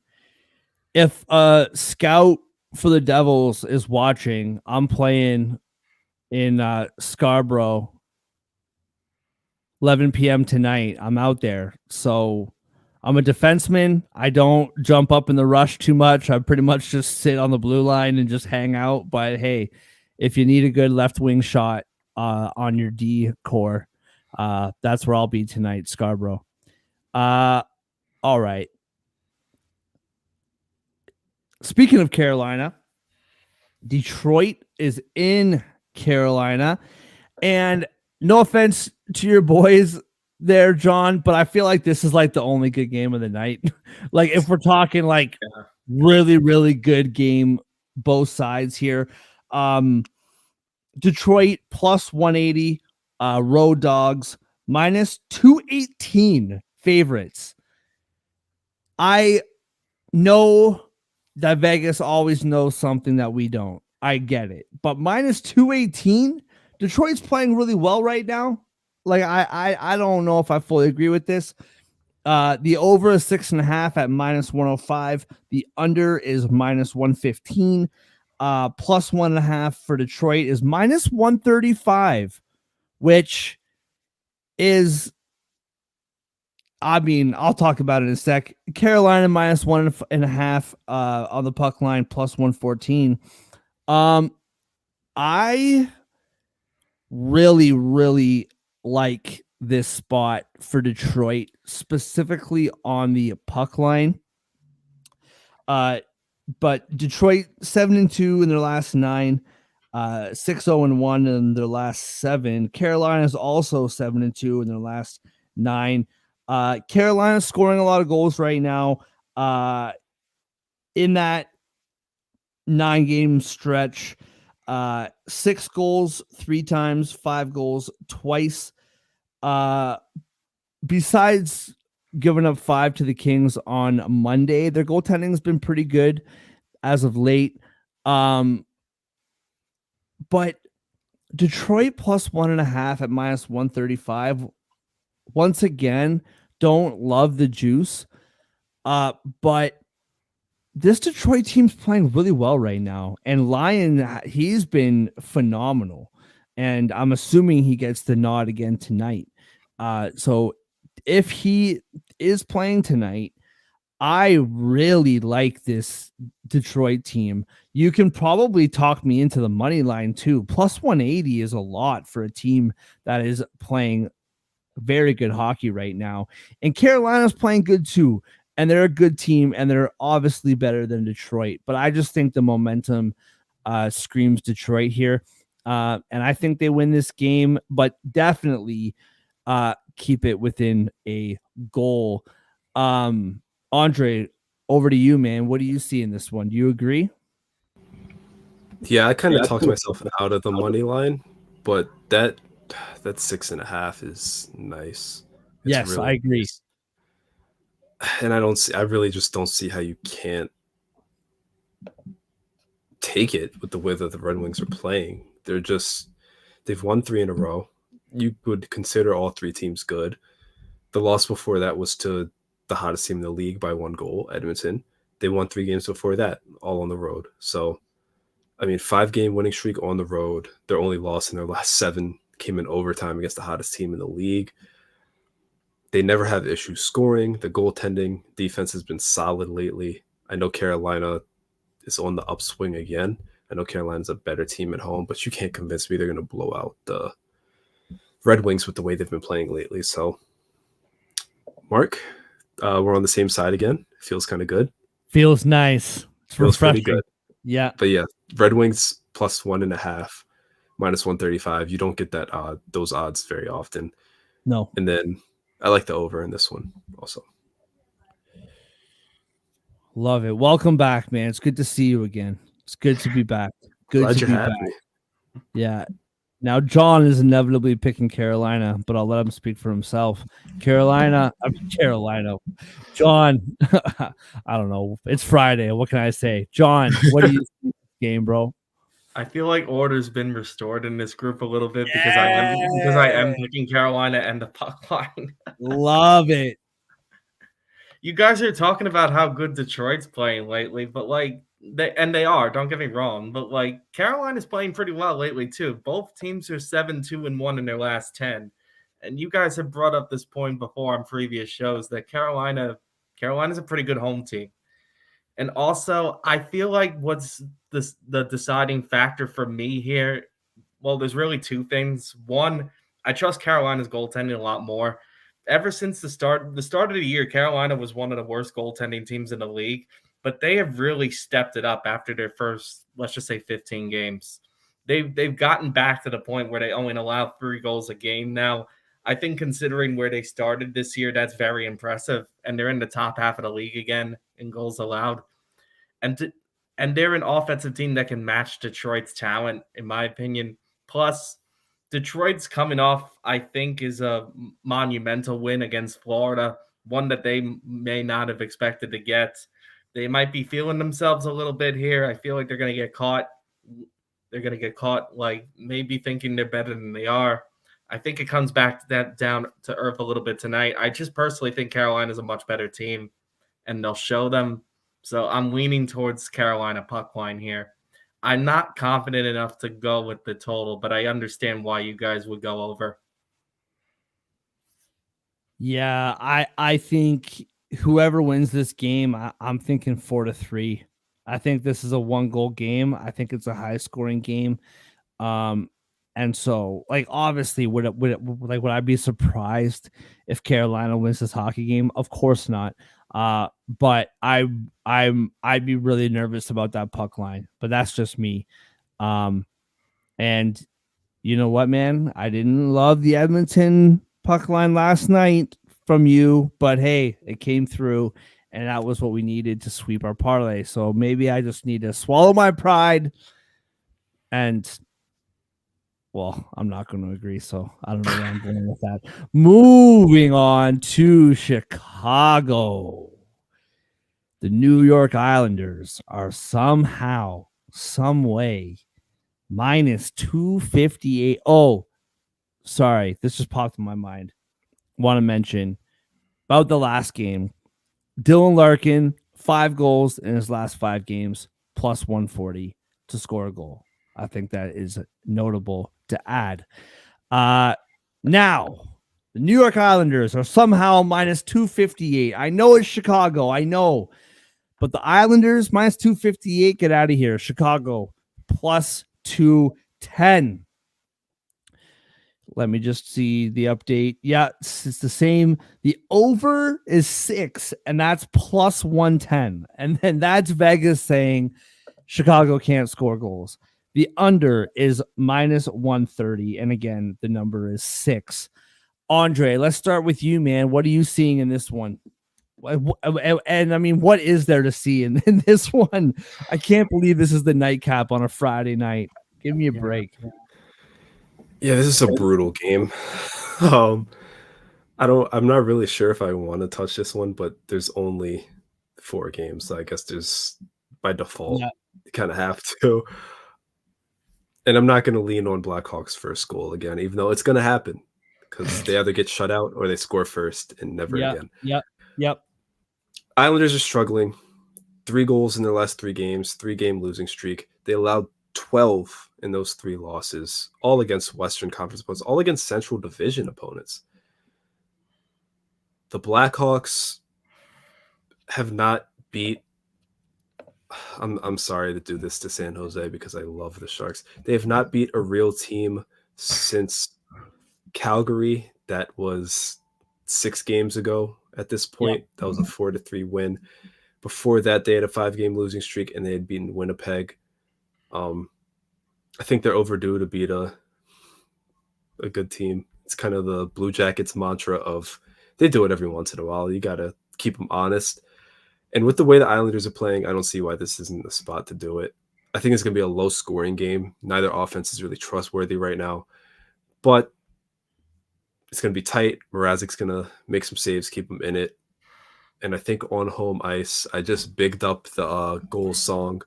if a scout for the Devils is watching, I'm playing in Scarborough 11 p.m. tonight. I'm out there. So I'm a defenseman. I don't jump up in the rush too much. I pretty much just sit on the blue line and just hang out. But hey, if you need a good left wing shot on your D core, that's where I'll be tonight, Scarborough. All right. Speaking of Carolina, Detroit is in Carolina. And no offense to your boys there, John, but I feel like this is like the only good game of the night. Like if we're talking like really, really good game, both sides here. Detroit plus 180, road dogs minus 218 favorites. I know that Vegas always knows something that we don't. I get it. But minus 218, Detroit's playing really well right now. Like I don't know if I fully agree with this. The over is 6.5 at minus 105. The under is minus 115. Plus 1.5 for Detroit is minus 135, which is, I mean, I'll talk about it in a sec. Carolina minus 1.5 on the puck line, plus 114. I really, really like this spot for Detroit, specifically on the puck line. But Detroit 7-2 in their last 9, 6-0-1 in their last 7. Carolina is also 7-2 in their last 9. Carolina scoring a lot of goals right now. In that 9-game stretch, 6 goals 3 times, 5 goals twice. Besides giving up 5 to the Kings on Monday, their goaltending has been pretty good as of late. But Detroit plus 1.5 at minus 135. Once again, don't love the juice. But this Detroit team's playing really well right now. And Lyon, he's been phenomenal. And I'm assuming he gets the nod again tonight. So if he is playing tonight, I really like this Detroit team. You can probably talk me into the money line too. Plus 180 is a lot for a team that is playing very good hockey right now. And Carolina's playing good too. And they're a good team, and they're obviously better than Detroit. But I just think the momentum screams Detroit here. And I think they win this game, but definitely keep it within a goal. Andre, over to you, man. What do you see in this one? Do you agree? Yeah, I kind of talked myself out of the money line, but that 6.5 is nice. It's yes, really I agree. nice. And I really just don't see how you can't take it with the way that the Red Wings are playing. They've won 3 in a row. You would consider all 3 teams good. The loss before that was to the hottest team in the league by 1 goal, Edmonton. They won 3 games before that, all on the road. So, I mean, 5-game winning streak on the road. Their only loss in their last 7 came in overtime against the hottest team in the league. They never have issues scoring. The goaltending defense has been solid lately. I know Carolina is on the upswing again. I know Carolina's a better team at home, but you can't convince me they're going to blow out the Red Wings with the way they've been playing lately. So, Mark, we're on the same side again. Feels kind of good. Feels nice. It's Feels refreshing. pretty good. Yeah. But yeah, Red Wings plus 1.5, minus 135. You don't get that those odds very often. No. And then I like the over in this one also. Love it. Welcome back, man. It's good to see you again. It's good to be back. Good Glad to you're be happy. back. Yeah. Now, John is inevitably picking Carolina, but I'll let him speak for himself. Carolina. John, I don't know. It's Friday. What can I say? John, what do you think of this game, bro? I feel like order's been restored in this group a little bit because I am picking Carolina and the puck line. Love it. You guys are talking about how good Detroit's playing lately, but like they are, don't get me wrong, but like Carolina's playing pretty well lately too. Both teams are 7-2-1 in their last 10. And you guys have brought up this point before on previous shows that Carolina's a pretty good home team. And also, I feel like what's the deciding factor for me here, well, there's really two things. One, I trust Carolina's goaltending a lot more. Ever since the start of the year, Carolina was one of the worst goaltending teams in the league, but they have really stepped it up after their first, let's just say 15 games. They've gotten back to the point where they only allow 3 goals a game now. I think considering where they started this year, that's very impressive. And they're in the top half of the league again in goals allowed. And they're an offensive team that can match Detroit's talent, in my opinion. Plus, Detroit's coming off, I think, is a monumental win against Florida, one that they may not have expected to get. They might be feeling themselves a little bit here. I feel like they're going to get caught. They're going to get caught, like maybe thinking they're better than they are. I think it comes back to that down to earth a little bit tonight. I just personally think Carolina is a much better team, and they'll show them. So I'm leaning towards Carolina puck line here. I'm not confident enough to go with the total, but I understand why you guys would go over. Yeah, I think whoever wins this game, I'm thinking 4-3. I think this is a 1-goal game. I think it's a high-scoring game. And so, like, obviously, would I be surprised if Carolina wins this hockey game? Of course not. But I'd be really nervous about that puck line. But that's just me. And you know what, man? I didn't love the Edmonton puck line last night from you, but hey, it came through, and that was what we needed to sweep our parlay. So maybe I just need to swallow my pride and. Well, I'm not going to agree, so I don't know where I'm going with that. Moving on to Chicago. The New York Islanders are somehow, some way, minus 258. Oh, sorry. This just popped in my mind. Want to mention about the last game. Dylan Larkin, 5 goals in his last 5 games, plus 140 to score a goal. I think that is notable to add. Now, the New York Islanders are somehow minus 258. I know it's Chicago. I know. But the Islanders, minus 258, get out of here. Chicago, plus 210. Let me just see the update. Yeah, it's the same. The over is 6, and that's plus 110. And then that's Vegas saying Chicago can't score goals. The under is minus 130. And again, the number is 6. Andre, let's start with you, man. What are you seeing in this one? And I mean, what is there to see in this one? I can't believe this is the nightcap on a Friday night. Give me a break. Yeah, this is a brutal game. I'm not really sure if I want to touch this one, but there's only 4 games. So I guess there's by default, you kind of have to. And I'm not going to lean on Blackhawks first goal again, even though it's going to happen because they either get shut out or they score first and never again. Yep. Islanders are struggling. 3 goals in their last 3 games, 3-game losing streak. They allowed 12 in those 3 losses, all against Western Conference opponents, all against Central Division opponents. The Blackhawks have not beat. I'm sorry to do this to San Jose because I love the Sharks. They have not beat a real team since Calgary. That was 6 games ago at this point. Yep. That was a 4-3 win. Before that, they had a 5-game losing streak and they had beaten Winnipeg. I think they're overdue to beat a good team. It's kind of the Blue Jackets mantra of they do it every once in a while. You got to keep them honest. And with the way the Islanders are playing, I don't see why this isn't the spot to do it. I think it's going to be a low-scoring game. Neither offense is really trustworthy right now. But it's going to be tight. Mrazek's going to make some saves, keep them in it. And I think on home ice, I just bigged up the goal song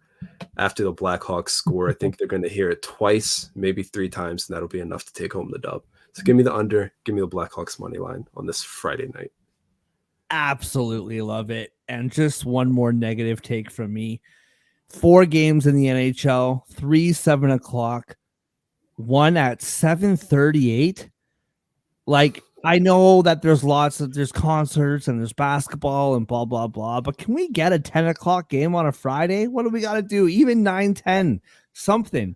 after the Blackhawks score. I think they're going to hear it twice, maybe 3 times, and that'll be enough to take home the dub. So give me the under, give me the Blackhawks money line on this Friday night. Absolutely love it. And just one more negative take from me. 4 games in the NHL, 3 7 o'clock, 1 at 7:38. Like, I know that there's concerts and there's basketball and blah, blah, blah, but can we get a 10 o'clock game on a Friday? What do we got to do? Even 9-10, something.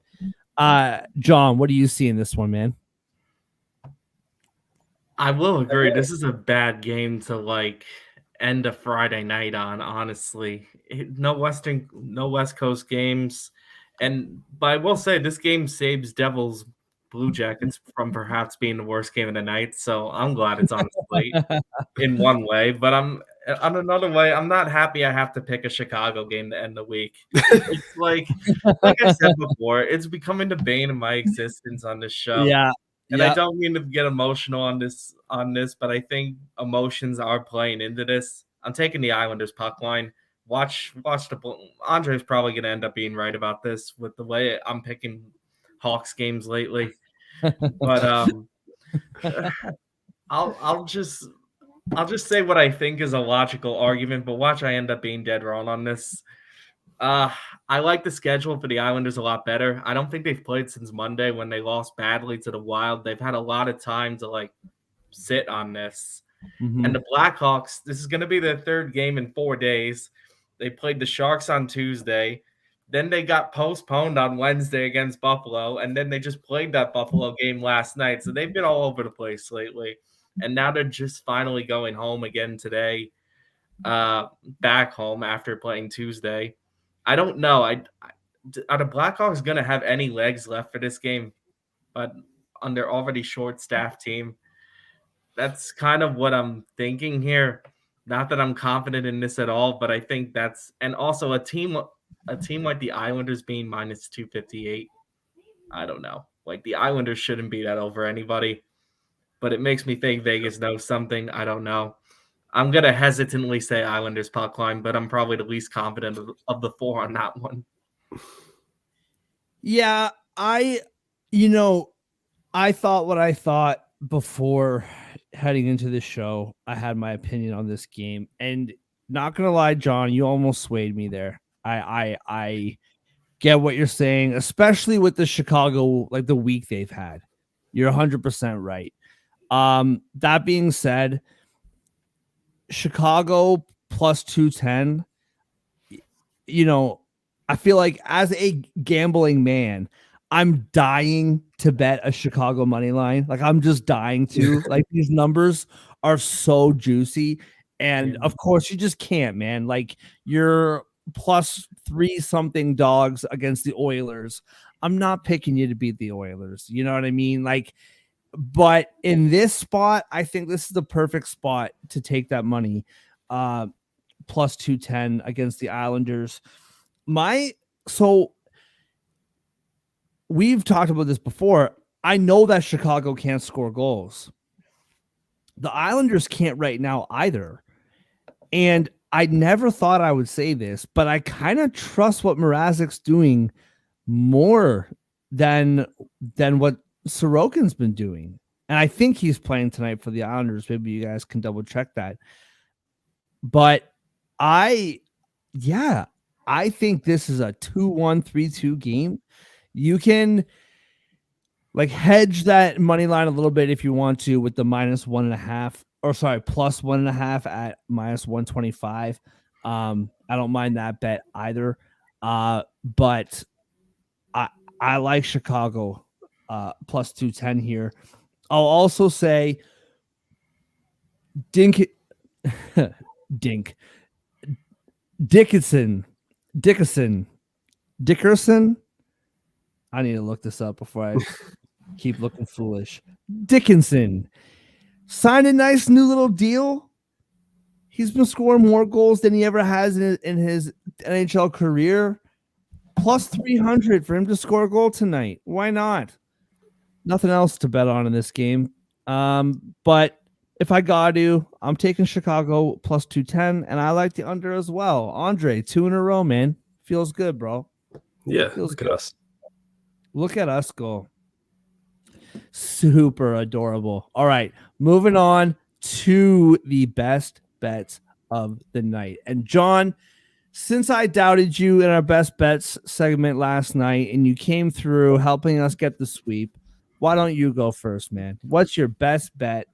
John, what do you see in this one, man? I will agree. This is a bad game to like end a Friday night on, honestly. No West Coast games. But I will say this game saves Devils Blue Jackets from perhaps being the worst game of the night. So I'm glad it's on the slate in one way. But on another way, I'm not happy I have to pick a Chicago game to end the week. It's like I said before, it's becoming the bane of my existence on this show. Yeah. And I don't mean to get emotional on this, but I think emotions are playing into this. I'm taking the Islanders puck line. Watch Andre's probably going to end up being right about this with the way I'm picking Hawks games lately. But I'll just say what I think is a logical argument, but watch I end up being dead wrong on this. I like the schedule for the Islanders a lot better. I don't think they've played since Monday when they lost badly to the Wild. They've had a lot of time to like sit on this. Mm-hmm. And the Blackhawks, this is going to be their 3rd game in 4 days. They played the Sharks on Tuesday. Then they got postponed on Wednesday against Buffalo. And then they just played that Buffalo game last night. So they've been all over the place lately. And now they're just finally going home again today, back home after playing Tuesday. I don't know. Are the Blackhawks going to have any legs left for this game? But on their already short-staffed team, that's kind of what I'm thinking here. Not that I'm confident in this at all, but I think that's – and also a team like the Islanders being minus 258, I don't know. Like the Islanders shouldn't be that over anybody, but it makes me think Vegas knows something. I don't know. I'm going to hesitantly say Islanders puck line, but I'm probably the least confident of the 4 on that one. Yeah, I thought what I thought before heading into this show. I had my opinion on this game, and not going to lie, John, you almost swayed me there. I get what you're saying, especially with the Chicago, like the week they've had. You're 100% right. That being said, Chicago plus 210, I feel like as a gambling man, I'm dying to bet a Chicago money line. Like I'm just dying to. Like these numbers are so juicy. And of course you just can't, man. Like you're plus 3 something dogs against the Oilers. I'm not picking you to beat the Oilers. You know what I mean? Like, but in this spot, I think this is the perfect spot to take that money. Plus 210 against the Islanders. So we've talked about this before. I know that Chicago can't score goals. The Islanders can't right now either. And I never thought I would say this, but I kind of trust what Mrazek's doing more than what Sorokin's been doing. And I think he's playing tonight for the Islanders. Maybe you guys can double check that. But I think this is a 2-1, 3-2 game. You can like hedge that money line a little bit if you want to with the -1.5, or sorry, +1.5 at -125. I don't mind that bet either. But I like Chicago +210 here. I'll also say Dink Dink Dickerson. I need to look this up before I keep looking foolish. Dickinson signed a nice new little deal. He's been scoring more goals than he ever has in his NHL career. +300 for him to score a goal tonight. Why not? Nothing else to bet on in this game. But if I got to, I'm taking Chicago +210, and I like the under as well. Andre, 2 in a row, man. Feels good, bro. Yeah, Feels look good. at us. Look at us go. Super adorable. All right, moving on to the best bets of the night. And John, since I doubted you in our best bets segment last night and you came through helping us get the sweep, why don't you go first, man? What's your best bet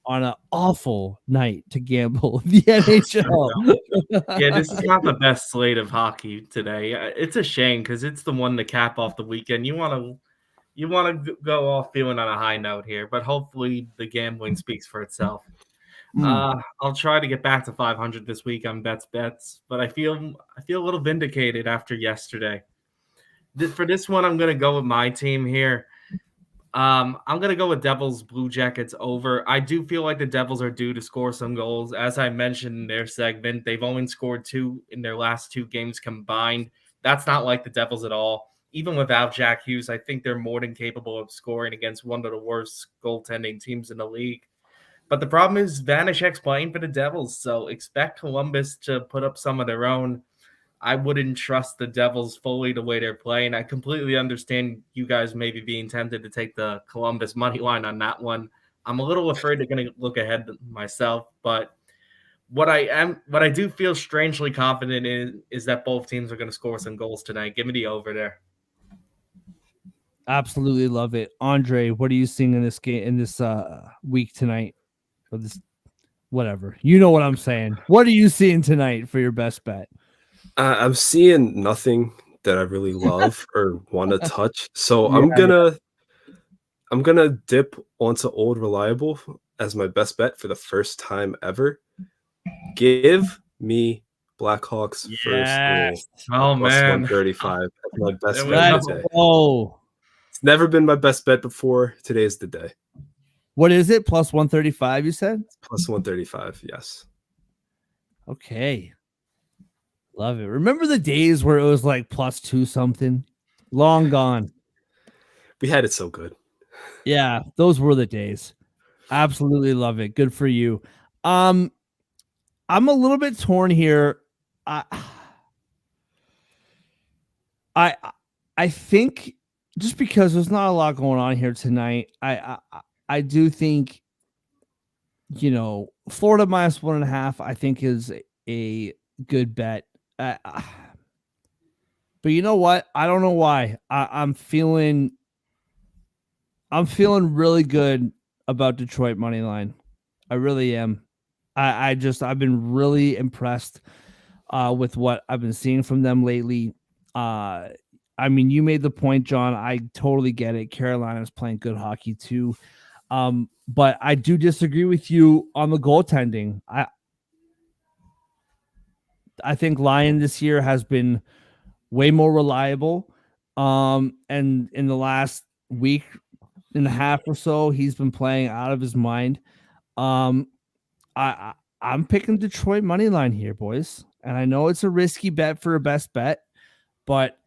on an awful night to gamble in the NHL? Yeah, this is not the best slate of hockey today. It's a shame because it's the one to cap off the weekend. You want to go off feeling on a high note here, but hopefully the gambling speaks for itself. I'll try to get back to 500 this week on bets, but I feel a little vindicated after yesterday. For this one, I'm gonna go with my team here. I'm gonna go with Devils Blue Jackets over. I do feel like the Devils are due to score some goals. As I mentioned in their segment, they've only scored 2 in their last 2 games combined. That's not like the Devils at all. Even without Jack Hughes, I think they're more than capable of scoring against one of the worst goaltending teams in the league. But the problem is Vanecek's playing for the Devils, so expect Columbus to put up some of their own. I wouldn't trust the Devils fully the way they're playing. I completely understand you guys maybe being tempted to take the Columbus money line on that one. I'm a little afraid they're going to look ahead myself, but what I do feel strangely confident in is that both teams are going to score some goals tonight. Give me the over there. Absolutely love it. Andre, what are you seeing in this game, in this week tonight? Or this, whatever. You know what I'm saying. What are you seeing tonight for your best bet? I'm seeing nothing that I really love or want to touch. So Yeah, I'm gonna dip onto Old Reliable as my best bet for the first time ever. Give me Blackhawks first goal Yes. Oh, plus man. 135 as my best It bet was- today. Oh, It's never been my best bet before. Today's the day. what is it? Plus 135, you said? Plus 135, yes. Okay. Love it. Remember the days where it was like +2 something? Long gone. We had it so good. Yeah, those were the days. Absolutely love it. Good for you. I'm a little bit torn here. I I I think just because there's not a lot going on here tonight, I do think, Florida -1.5, I think is a good bet. But you know what? I don't know why. I'm feeling really good about Detroit money line. I really am. I've been really impressed with what I've been seeing from them lately. I mean, you made the point, John. I totally get it. Carolina's playing good hockey too. But I do disagree with you on the goaltending. I think Lyon this year has been way more reliable. And in the last week and a half or so, he's been playing out of his mind. Um, I'm picking Detroit money line here, boys. And I know it's a risky bet for a best bet, but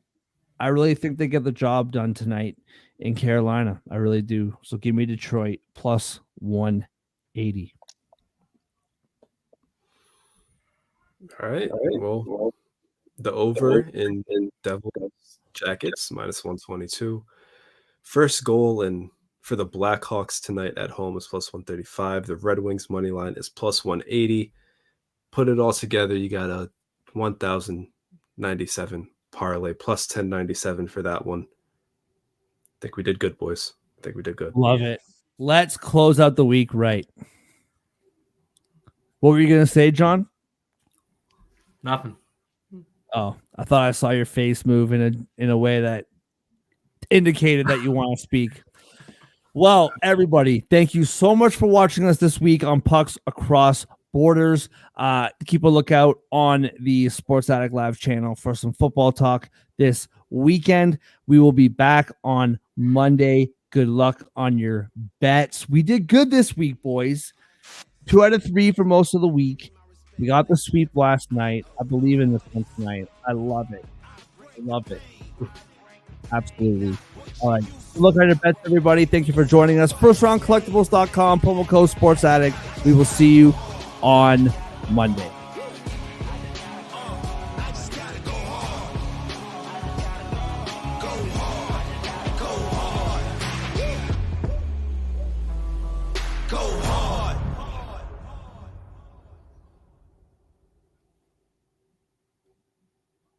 I really think they get the job done tonight in Carolina. I really do. So give me Detroit plus 180. All right. Well, the over in Devils Jackets minus 122. First goal and for the Blackhawks tonight at home is plus 135. The Red Wings money line is plus 180. Put it all together, you got a 1,097 parlay plus 1097 for that one. think we did good, boys. I think we did good. Love it. Let's close out the week right. What were you going to say, John? Nothing. Oh, I thought I saw your face move in a way that indicated that you want to speak. Well, everybody, thank you so much for watching us this week on Pucks Across Borders. Keep a lookout on the Sports Addict Live channel for some football talk this weekend. We will be back on Monday. Good luck on your bets. We did good this week, boys. 2 out of 3 for most of the week. We got the sweep last night. I believe in this one tonight. I love it. I love it. Absolutely. All right. Look at your bets, everybody. Thank you for joining us. FirstRoundCollectibles.com, promo code Sports Addict. We will see you on Monday.